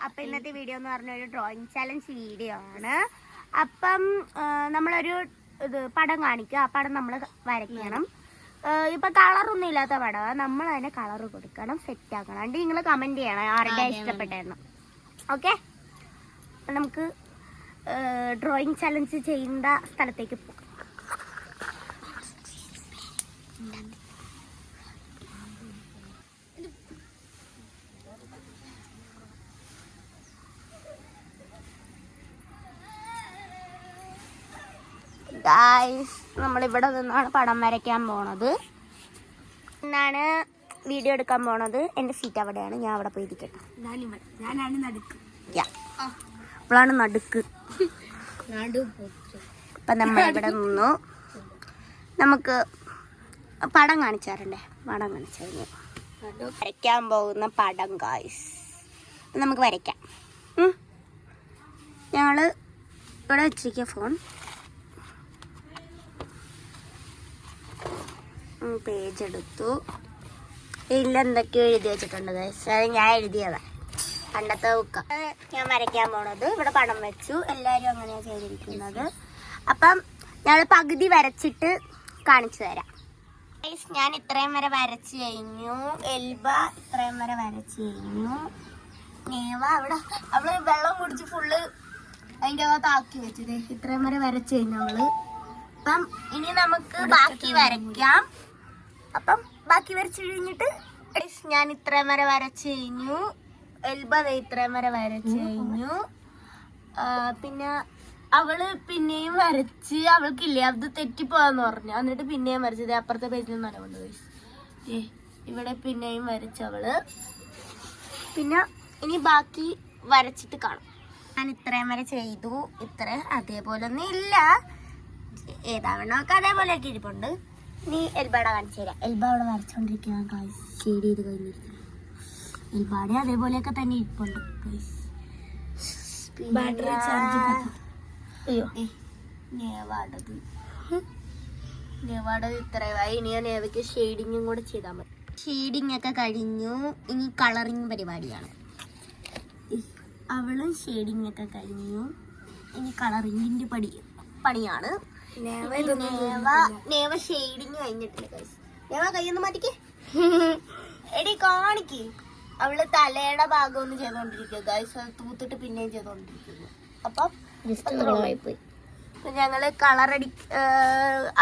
അപ്പം ഇന്നത്തെ വീഡിയോ എന്ന് പറഞ്ഞ ഒരു ഡ്രോയിങ് ചാലഞ്ച് വീഡിയോ ആണ്. അപ്പം നമ്മളൊരു പടം കാണിക്കുക. ആ പടം നമ്മൾ വരയ്ക്കണം. ഇപ്പം കളറൊന്നും ഇല്ലാത്ത പടമാണ്. നമ്മൾ അതിന് കളർ കൊടുക്കണം, സെറ്റ് ആക്കണം. എന്നിട്ട് നിങ്ങൾ കമൻറ്റ് ചെയ്യണം ആരുടെ ഇഷ്ടപ്പെട്ടതെന്ന്. ഓക്കെ, നമുക്ക് ഡ്രോയിങ് ചാലഞ്ച് ചെയ്യേണ്ട സ്ഥലത്തേക്ക് പോകാം. ഗായ്സ്, നമ്മളിവിടെ നിന്നാണ് പടം വരയ്ക്കാൻ പോണത്. എന്നാണ് വീഡിയോ എടുക്കാൻ പോണത്. എൻ്റെ സീറ്റ് അവിടെയാണ്, ഞാൻ അവിടെ പോയി ഇരിക്കട്ടെ. ഞാനാണ് നടുക്ക്. അപ്പോഴാണ് നടുക്ക്. അപ്പം നമ്മളിവിടെ നിന്നു. നമുക്ക് പടം കാണിച്ചാറുണ്ടേ, പടം കാണിച്ചു കഴിഞ്ഞു. വരയ്ക്കാൻ പോകുന്ന പടം ഗായ്സ്, നമുക്ക് വരയ്ക്കാം. ഞങ്ങൾ ഇവിടെ വെച്ചിരിക്കുക ഫോൺ. പേജ് എടുത്തു. ഇതിൽ എന്തൊക്കെയോ എഴുതി വെച്ചിട്ടുണ്ട് ഗൈസ്. അത് ഞാൻ എഴുതിയതാ, പണ്ടത്തെ ബുക്ക. ഞാൻ വരയ്ക്കാൻ പോണത്. ഇവിടെ പടം വെച്ചു. എല്ലാവരും അങ്ങനെയാണ് ചെയ്തിരിക്കുന്നത്. അപ്പം ഞങ്ങൾ പകുതി വരച്ചിട്ട് കാണിച്ചു തരാം ഗൈസ്. ഞാൻ ഇത്രയും വരെ വരച്ചു കഴിഞ്ഞു. എൽബ ഇത്രയും വരെ വരച്ചു കഴിഞ്ഞു. നേവ അവള് വെള്ളം കുടിച്ച് ഫുള്ള് അതിൻ്റെ അകത്ത് ആക്കി വെച്ചത്. ഇത്രയും വരെ വരച്ചു കഴിഞ്ഞു അവള്. അപ്പം ഇനി നമുക്ക് ബാക്കി വരയ്ക്കാം. അപ്പം ബാക്കി വരച്ചു കഴിഞ്ഞിട്ട് ഞാൻ ഇത്രയും വരെ വരച്ചു കഴിഞ്ഞു. എൽബ ഇത്രയും വരെ വരച്ചു കഴിഞ്ഞു. പിന്നെ അവള് പിന്നെയും വരച്ച്, അവൾക്കില്ലേ അത് തെറ്റിപ്പോവാന്ന് പറഞ്ഞു. എന്നിട്ട് പിന്നെയും വരച്ചത് അപ്പുറത്തെ പേജിൽ നിന്ന് നനവുണ്ട്. ഇവിടെ പിന്നെയും വരച്ചവള്. പിന്നെ ഇനി ബാക്കി വരച്ചിട്ട് കാണും. ഞാൻ ഇത്രയും വരെ ചെയ്തു. ഇത്ര അതേപോലെ ഒന്നും ഇല്ല, ഏതാവണ്ണമൊക്കെ അതേപോലെയൊക്കെ ഇരിപ്പുണ്ട്. ഇനി എൽബാടെ കാണിച്ചു തരാം. എൽബ അവിടെ വരച്ചോണ്ടിരിക്കുക. ഷെയ്ഡ് ചെയ്ത് കഴിഞ്ഞിരിക്കുന്നു. എൽബാടെ അതേപോലെയൊക്കെ തന്നെ ഇരിപ്പുണ്ട്. അയ്യോ, നേവാടത് ഇത്രയായി. ഇനി ആ നേവയ്ക്ക് ഷെയ്ഡിങ്ങും കൂടെ ചെയ്താൽ മതി. ഷെയ്ഡിങ് ഒക്കെ കഴിഞ്ഞു. ഇനി കളറിങ് പരിപാടിയാണ്. അവളും ഷെയ്ഡിങ് ഒക്കെ കഴിഞ്ഞു. ഇനി കളറിങ്ങിന്റെ പണിയാണ്. നേവ ഷെയ്ഡിങ് കഴിഞ്ഞിട്ടില്ല. നേവ കയ്യൊന്ന് മാറ്റിക്കേ. എടി കാണിക്ക്. അവള് തലയുടെ ഭാഗം ഒന്ന് ചെയ്തോണ്ടിരിക്കുക ഗൈസ്. അത് തൂത്തിട്ട് പിന്നെയും ചെയ്തോണ്ടിരിക്കുന്നു. അപ്പം ഞങ്ങള്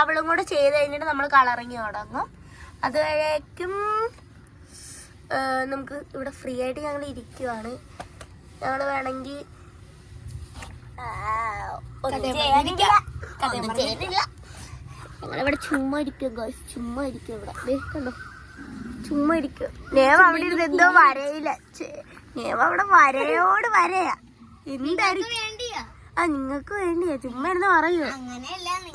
അവളും കൂടെ ചെയ്ത് കഴിഞ്ഞിട്ട് നമ്മൾ കളറിങ് തുടങ്ങും. അതുവരേക്കും നമുക്ക് ഇവിടെ ഫ്രീ ആയിട്ട് ഞങ്ങൾ ഇരിക്കുവാണ്. ഞങ്ങൾ വേണമെങ്കിൽ ഞങ്ങളിവിടെ ചുമ്മാ ഇരിക്കുക ഗൈസ്. ചുമ്മാ ഇരിക്കുക ഇവിടെ. കണ്ടോ, ചുമ്മാ ഇരിക്കുക. നേവ അവിടെ ഇരുന്ന് എന്തോ വരയില്ല. നേവ അവിടെ വരയോട് വരയാ. എന്തായിരിക്കും? ആ, നിങ്ങൾക്ക് വേണ്ടിയാ. ചുമ്മാ ഇരുന്ന് പറയൂ.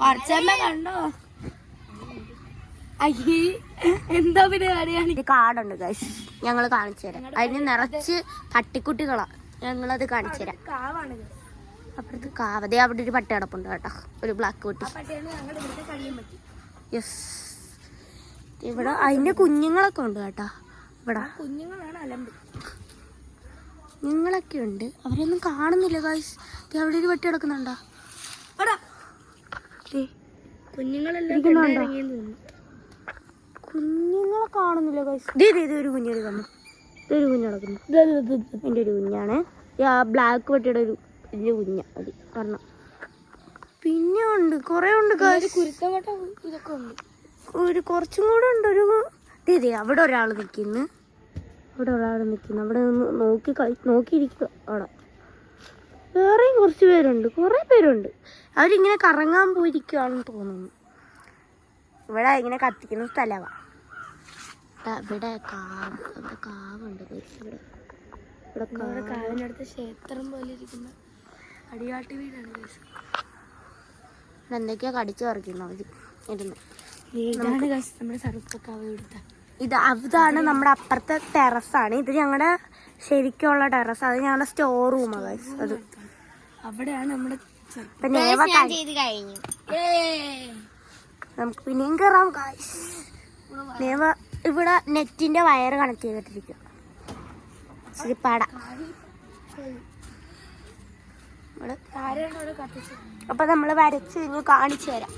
കുറച്ചെല്ലാം കണ്ടോ. എന്താ പിന്നെ കാടുണ്ട് ഗൈസ്, ഞങ്ങൾ കാണിച്ചു തരാം. അതിന് നിറച്ച് പട്ടിക്കുട്ടികളാ. ഞങ്ങളത് കാണിച്ചു തരാം. അപ്പുറത്ത് കാവതേ അവിടെ ഒരു പട്ടി കിടപ്പുണ്ട് കേട്ടോ, ഒരു ബ്ലാക്ക് കുട്ടി. യെസ്, ഇവിടെ അതിന്റെ കുഞ്ഞുങ്ങളൊക്കെ ഉണ്ട് കേട്ടോ. ഇവിടെ കുഞ്ഞുങ്ങളൊക്കെ ഉണ്ട്. അവരൊന്നും കാണുന്നില്ല ഗൈസ്. അവിടെ ഒരു പട്ടി കിടക്കുന്നുണ്ടോ? കുഞ്ഞുങ്ങളെ കാണുന്നില്ല ഗൈസ്. ഇതൊരു കുഞ്ഞു കിടക്കുന്നു. ഇതൊരു കുഞ്ഞു കിടക്കുന്നു. എൻ്റെ ഒരു കുഞ്ഞാണ്. ആ ബ്ലാക്ക് പട്ടിയുടെ ഒരു വലിയ കുഞ്ഞ. അത് കാരണം പിന്നെ ഉണ്ട്, കുറെ ഉണ്ട്. ഇതൊക്കെ ഉണ്ട്. ഒരു കുറച്ചും കൂടെ ഉണ്ട്. ഒരു അവിടെ ഒരാൾ നിൽക്കുന്നു. അവിടെ നിന്ന് നോക്കിയിരിക്കുക. അവിടെ വേറെയും കുറച്ച് പേരുണ്ട്, കുറെ പേരുണ്ട്. അവരിങ്ങനെ കറങ്ങാൻ പോയിരിക്കുകയാണെന്ന് തോന്നുന്നു. ഇവിടെ ഇങ്ങനെ കത്തിക്കുന്ന സ്ഥലമാണ്. ഇവിടെ കാവുണ്ട്. ഇവിടെ കാവിനടുത്ത് ക്ഷേത്രം പോലെ ഇരിക്കുന്ന അടിയാട്ടി വീടാണ്. എന്തൊക്കെയാ കടിച്ചു പറിക്കുന്നു അവര് ഇരുന്ന്. അതാണ് നമ്മുടെ അപ്പുറത്തെ ടെറസാണ്. ഇത് ഞങ്ങളുടെ ശരിക്കുള്ള ടെറസ്. അത് ഞങ്ങളുടെ സ്റ്റോർ റൂമാണ് ഗൈസ്. അത് അവിടെയാണ് നമ്മുടെ. നമുക്ക് പിന്നെയും കയറാം ഗൈസ്. നേവ ഇവിടെ നെറ്റിന്റെ വയറ് കണക്ട് ചെയ്തിട്ടിരിക്കും. ശരി പാടാ. അപ്പൊ നമ്മള് വരച്ച് കഴിഞ്ഞ് കാണിച്ചു തരാം.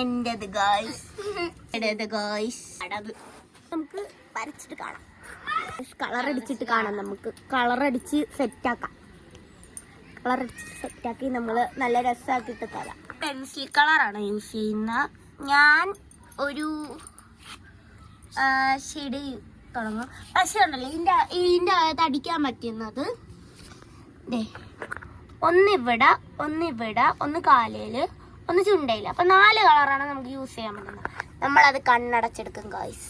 എന്റേത് ഗായ്സ്, നമുക്ക് വരച്ചിട്ട് കാണാം. കളർ അടിച്ചിട്ട് കാണാം. നമുക്ക് കളർ അടിച്ച് സെറ്റാക്കാം. കളറടിച്ച് സെറ്റാക്കി നമ്മള് നല്ല രസമാക്കിയിട്ട് തരാം. പെൻസിൽ കളറാണ് യൂസ് ചെയ്യുന്ന. ഞാൻ ഒരു ഷെയ്ഡ് തുടങ്ങും. പക്ഷെ ഉണ്ടല്ലോ ഇതിൻ്റെ അകത്ത് അടിക്കാൻ പറ്റുന്നത് ഒന്നിവിടെ, ഒന്ന് കാലയില്, ഒന്ന് ചുണ്ടയില്. അപ്പൊ 4 കളറാണ് നമുക്ക് യൂസ് ചെയ്യാൻ പറ്റുന്നത്. നമ്മളത് കണ്ണടച്ചെടുക്കും ഗായ്സ്.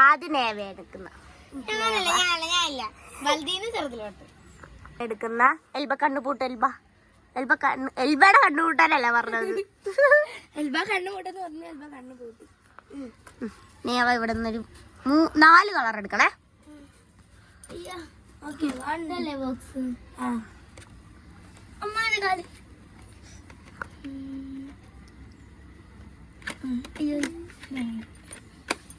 ആദ്യം നേവ എടുക്കുന്ന എൽബ കണ്ണുപൂട്ട്. എൽബയുടെ കണ്ണുപൂട്ടാനല്ല പറഞ്ഞത്. നേവ ഇവിടെ നിന്നൊരു 4 കളർ എടുക്കണേ.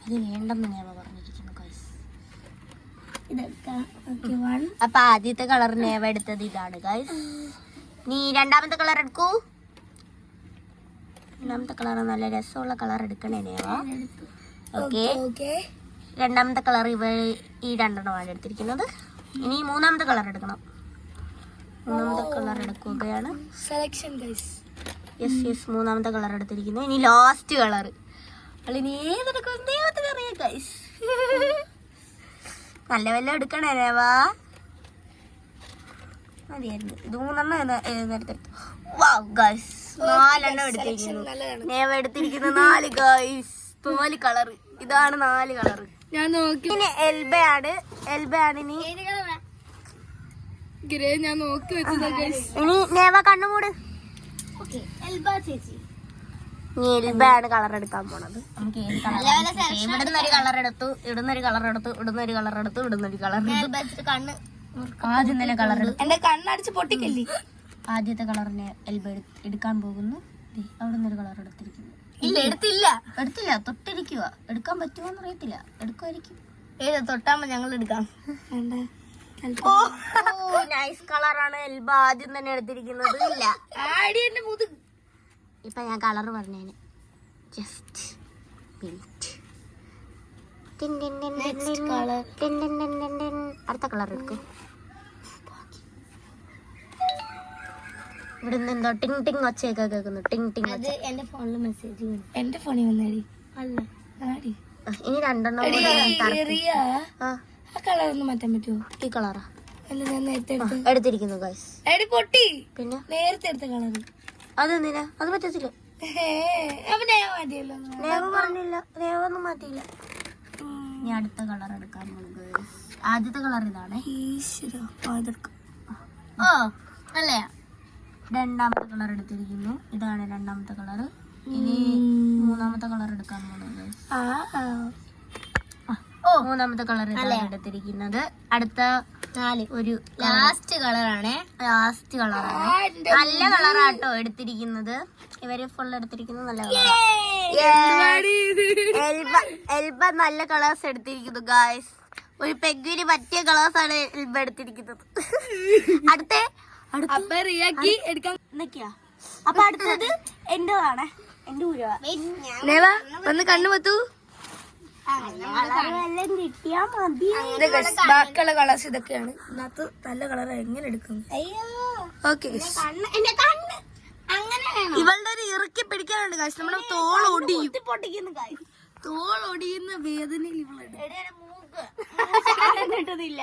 അത് വേണ്ടെന്ന് നേവ പറഞ്ഞിരിക്കുന്നു ഗൈസ്. അപ്പൊ ആദ്യത്തെ കളർ നേവ എടുത്തത് ഇതാണ് ഗൈസ്. നീ രണ്ടാമത്തെ കളർ എടുക്കൂ. രണ്ടാമത്തെ കളർ നല്ല രസമുള്ള കളർ എടുക്കണേ നേവ. ഓക്കെ, രണ്ടാമത്തെ കളർ ഈ 2 എടുത്തിരിക്കുന്നത്. ഇനി 3ാമത്തെ കളർ എടുക്കണം. 3ാമത്തെ കളർ എടുക്കുകയാണ്. Selection guys. യെസ് 3ാമത്തെ കളർ എടുത്തിരിക്കുന്നു. ഇനി ലാസ്റ്റ് കളർ. ഇനി ഏതെടുക്കും ദൈവത്തിന് അറിയാം ഗൈസ്. നല്ല വല്ലതും എടുക്കണേ നേവാ. മതിയായിരുന്നു. ഇത് 3 എടുത്തു. വാവ് ഗൈസ്, 4 എടുത്തിരിക്കുന്നു. നേവ എടുത്തിരിക്കുന്ന 4 ഗൈസ്. 4 കളർ. ഇതാണ് 4 കളർ. ഞാൻ നോക്കി. ഇനി എൽബയാണ് ഇനി. ഞാൻ നോക്കി വെച്ചത് ഗൈസ്. ഇനി നേവ കണ്ണുമൂട്. എൽബ ചേച്ചി, നീ എൽബയാണ് കളർ എടുക്കാൻ പോണത്. നമുക്ക് ഏത് കളർ? ഇവിടുന്നൊരു കളർ എടുത്തു, ഇവിടുന്നൊരു കളർ എടുത്തു, ഇവിടുന്നൊരു കളർ എടുത്തു, ഇവിടുന്നൊരു കളർ എടുത്തു. കണ്ണ് ആദ്യം തന്നെ കളർ എടുത്തു. എന്റെ കണ്ണടിച്ച് പൊട്ടിക്കല്ലേ. ആദ്യത്തെ കളറിനെ എൽബ എടുക്കാൻ പോകുന്നു. അവിടുന്നൊരു കളർ എടുത്തിരിക്കുന്നു. ഇല്ല, എടുത്തില്ല. തൊട്ടിരിക്കുക. എടുക്കാൻ പറ്റുമോന്ന് അറിയത്തില്ല. എടുക്കുമായിരിക്കും. ഏത് തൊട്ടാകുമ്പോ ഞങ്ങൾ എടുക്കാം. നൈസ് കളറാണ് എൽബ ആദ്യം തന്നെ എടുത്തിരിക്കുന്നത്. ഇല്ല, ഇപ്പൊ ഞാൻ കളർ പറഞ്ഞേന്. ജസ്റ്റ് അടുത്ത കളർ എടുക്കും. ഇവിടെ നിന്ന് എന്തോ ടിങ് ടിങ് ഒച്ചയൊക്കെ കേൾക്കുന്നു. ടിങ് ടിങ് ഒച്ച. എന്റെ ഫോണിൽ മെസ്സേജ്. എന്റെ ഫോണിൽ വന്നേടി. അല്ല ഇനി 2 കളറൊന്നും മാറ്റാൻ പറ്റുമോ? ഈ കളറാ എടുത്തിരിക്കുന്നു ഗൈസ്. പൊട്ടി. പിന്നെ നേരത്തെ എടുത്ത കളർ അതെന്തിനാ? അത് പറ്റത്തില്ല. നേവ പറഞ്ഞില്ല. നേവ ഒന്നും മാറ്റിയില്ല. ഞാൻ അടുത്ത കളർ എടുക്കാൻ പോകുന്നത്. ആദ്യത്തെ കളർ ഇതാണ്. ഓ അല്ലേ? 2ാമത്തെ കളർ എടുത്തിരിക്കുന്നു. ഇതാണ് 2ാമത്തെ കളർ. ഇനി 3ാമത്തെ കളർ എടുക്കാൻ പോകുന്നത്. 3ാമത്തെ കളർ എടുത്തിരിക്കുന്നത്. അടുത്ത 4 ഒരു ലാസ്റ്റ് കളറാണ്. നല്ല കളറാട്ടോ എടുത്തിരിക്കുന്നത്. ഇവര് ഫുൾ എടുത്തിരിക്കുന്നത് നല്ല കളർ. എൽബ നല്ല കളേഴ്സ് എടുത്തിരിക്കുന്നു ഗായ്സ്. ഒരു പെഗ്ഗിന് പറ്റിയ കളേഴ്സ് ആണ് എൽബ എടുത്തിരിക്കുന്നത്. അപ്പൊ അടുത്തത് എന്റേതാണ്. എന്റെ ഊരുവാ. വന്ന് കണ്ണു പറ്റൂ. കിട്ടിയാ മതി. ബാക്കിയുള്ള കളേഴ്സ് ഇതൊക്കെയാണ്. ഇതിനകത്ത് നല്ല കളർ എങ്ങനെ എടുക്കും? ഇവളുടെ ഒരു ഇറുക്കി പിടിക്കാനുണ്ട് കാശ്. നമ്മുടെ തോളൊടിയുന്ന വേദനയിൽ ഇവളിട്ടില്ല.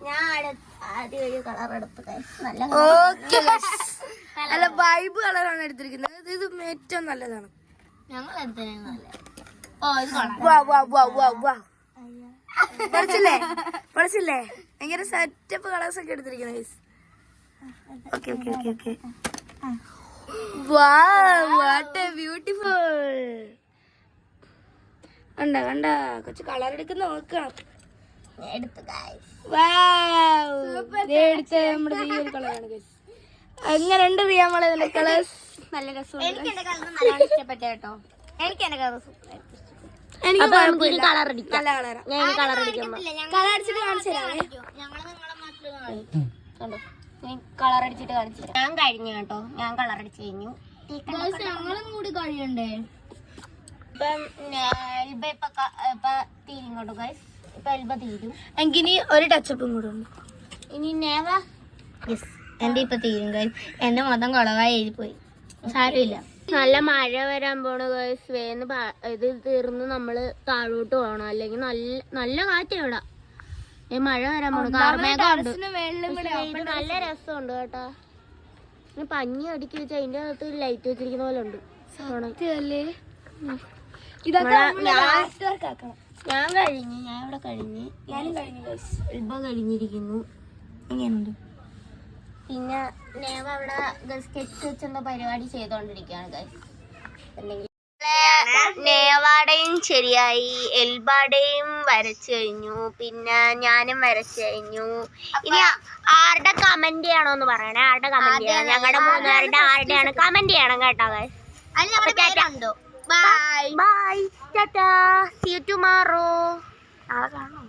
ഞാൻ ആദ്യം ഒരു കളർ എടുത്തു. നല്ല വൈബ് കളറാണ് എടുത്തിരിക്കുന്നത്. ഇത് ഏറ്റവും നല്ലതാണ്. ഞങ്ങൾ എടുത്തത് നല്ല. പഠിച്ചില്ലേ? ഭയങ്കര സെറ്റപ്പ് കളേഴ്സ് ഒക്കെ എടുത്തിരിക്കുന്നത്. ബ്യൂട്ടിഫുൾ. കണ്ട കൊച്ചു കളർ എടുക്കുന്ന നോക്കണം. എങ്ങനെയുണ്ട് നമ്മളെ കളേഴ്സ്? നല്ല രസമുണ്ട്. എനിക്ക് എന്റെ കളർ നല്ലോണം ഇഷ്ടപ്പെട്ടു കേട്ടോ. എനിക്ക് എന്റെ കളർ എനിക്ക് അപ്പൊ നമുക്ക് ഇനി കളർ അടിക്കാം. നല്ല കളറാ. ഞാൻ ഇനി കളർ അടിക്കുമ്പോ കളർ അടിച്ചിട്ട് കാണിച്ചു തരാമേ. കണ്ടോ, ഇനി കളർ അടിച്ചിട്ട് കാണിച്ചു തരാം. ഞാൻ കഴിഞ്ഞു കേട്ടോ, ഞാൻ കളർ അടിച്ചു കഴിഞ്ഞു. ഞങ്ങളും കൂടി കഴിയണ്ടേ? ഇപ്പം എൽബ ഇപ്പൊ തീരും കേട്ടോ ഗൈസ്. ഇപ്പൊ എൽബ തീരും. എനിക്കിനി ഒരു ടച്ചപ്പും കൂടെ ഉണ്ട്. ഇനി നേവ യെസ് എന്റെ ഇപ്പൊ തീരും ഗൈസ്. എന്റെ മൊത്തം കുളവായി എഴുതിപ്പോയി. സാരമില്ല. നല്ല മഴ വരാൻ പോണു ഗൈസ്. വേന്ന് ഇത് തീർന്ന് നമ്മള് താഴോട്ട് പോകണം, അല്ലെങ്കിൽ നല്ല കാറ്റ് ഇവിടെ. മഴ വരാൻ പോണു. കാർമേഘമുണ്ട്. നല്ല രസമുണ്ട് കേട്ടോ. പിന്നെ പഞ്ഞി അടുക്കി വെച്ച് അതിന്റെ അകത്ത് ലൈറ്റ് വെച്ചിരിക്കുന്ന പോലെ ഉണ്ട്. ഞാൻ കഴിഞ്ഞു. ഞാൻ ഇവിടെ കഴിഞ്ഞ്. എൽബ കഴിഞ്ഞിരിക്കുന്നു. എങ്ങനെയുണ്ട്? പിന്നെ നേവ അവിടെ സ്കെച്ച് വെച്ചെന്തോ പരിപാടി ചെയ്തോണ്ടിരിക്കുകയാണ് ഗൈസ്. അല്ലെങ്കിൽ നേവാടയും ശരിയായി, എൽബാടയും വരച്ചു കഴിഞ്ഞു, പിന്നെ ഞാനും വരച്ചു കഴിഞ്ഞു. ഇനി ആരുടെ കമന്റ് ചെയ്യണോന്ന് പറയണേ. ആരുടെ കമന്റ് ചെയ്യണം? ഞങ്ങളുടെ മൂന്നുപേരുടെ ആരുടെയാണ് കമന്റ് ചെയ്യണം കേട്ടോ guys. Bye bye tata, see you tomorrow. നാളെ കാണാം.